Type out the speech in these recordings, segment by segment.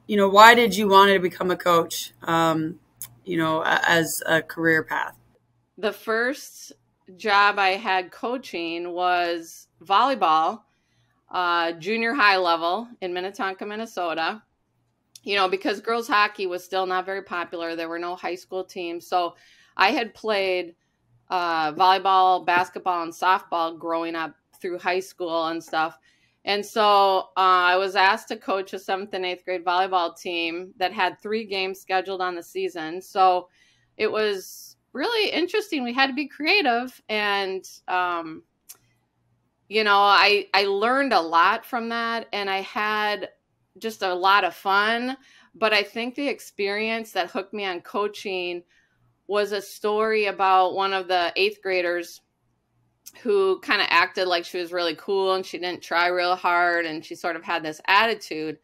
why did you want to become a coach, as a career path? The first job I had coaching was volleyball, junior high level in Minnetonka, Minnesota. Because girls hockey was still not very popular. There were no high school teams. So I had played volleyball, basketball, and softball growing up through high school and stuff. And so I was asked to coach a 7th and 8th grade volleyball team that had 3 games scheduled on the season. So it was really interesting. We had to be creative. And, I learned a lot from that. And I had just a lot of fun. But I think the experience that hooked me on coaching was a story about one of the 8th graders who kind of acted like she was really cool and she didn't try real hard and she sort of had this attitude.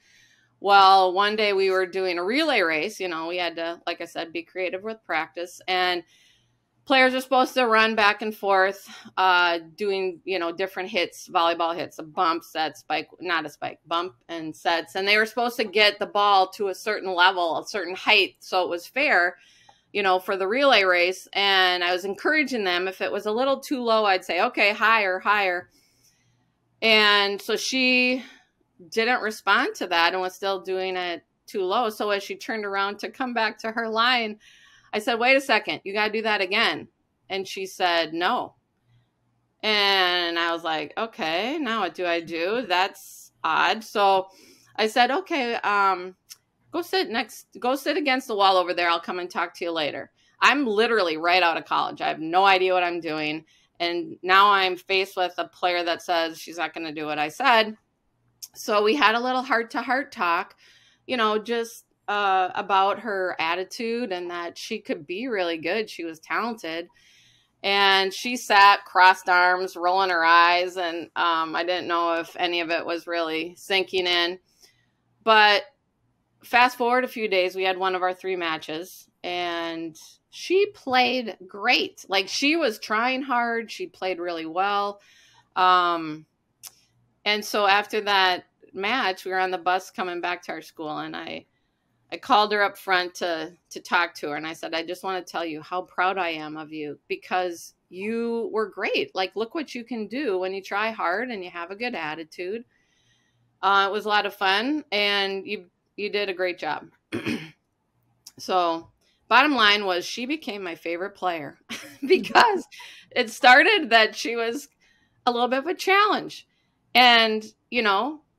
Well, one day we were doing a relay race. We had to, like I said, be creative with practice, and players are supposed to run back and forth, doing, different hits, volleyball hits, a bump, set, spike, not a spike, bump and sets. And they were supposed to get the ball to a certain level, a certain height, so it was fair, for the relay race. And I was encouraging them. If it was a little too low, I'd say, okay, higher, higher. And so she didn't respond to that and was still doing it too low. So as she turned around to come back to her line, I said, wait a second, you got to do that again. And she said, no. And I was like, okay, now what do I do? That's odd. So I said, okay, go sit against the wall over there. I'll come and talk to you later. I'm literally right out of college. I have no idea what I'm doing. And now I'm faced with a player that says she's not going to do what I said. So we had a little heart-to-heart talk, just about her attitude and that she could be really good. She was talented. And she sat crossed arms, rolling her eyes. And I didn't know if any of it was really sinking in. But fast forward a few days, we had one of our 3 matches, and she played great. Like, she was trying hard. She played really well. And so after that match, we were on the bus coming back to our school, and I called her up front to talk to her. And I said, I just want to tell you how proud I am of you, because you were great. Like, look what you can do when you try hard and you have a good attitude. It was a lot of fun, and you did a great job. So bottom line was, she became my favorite player because it started that she was a little bit of a challenge. And,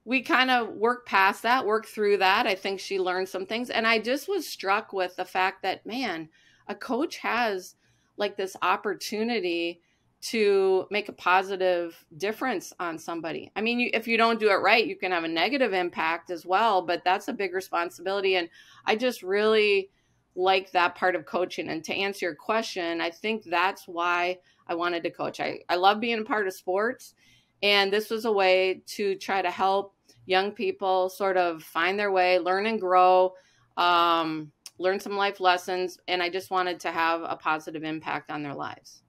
we kind of worked past that, worked through that. I think she learned some things. And I just was struck with the fact that, man, a coach has like this opportunity to make a positive difference on somebody. I mean, if you don't do it right, you can have a negative impact as well, but that's a big responsibility. And I just really like that part of coaching. And to answer your question, I think that's why I wanted to coach. I love being a part of sports. And this was a way to try to help young people sort of find their way, learn and grow, learn some life lessons. And I just wanted to have a positive impact on their lives.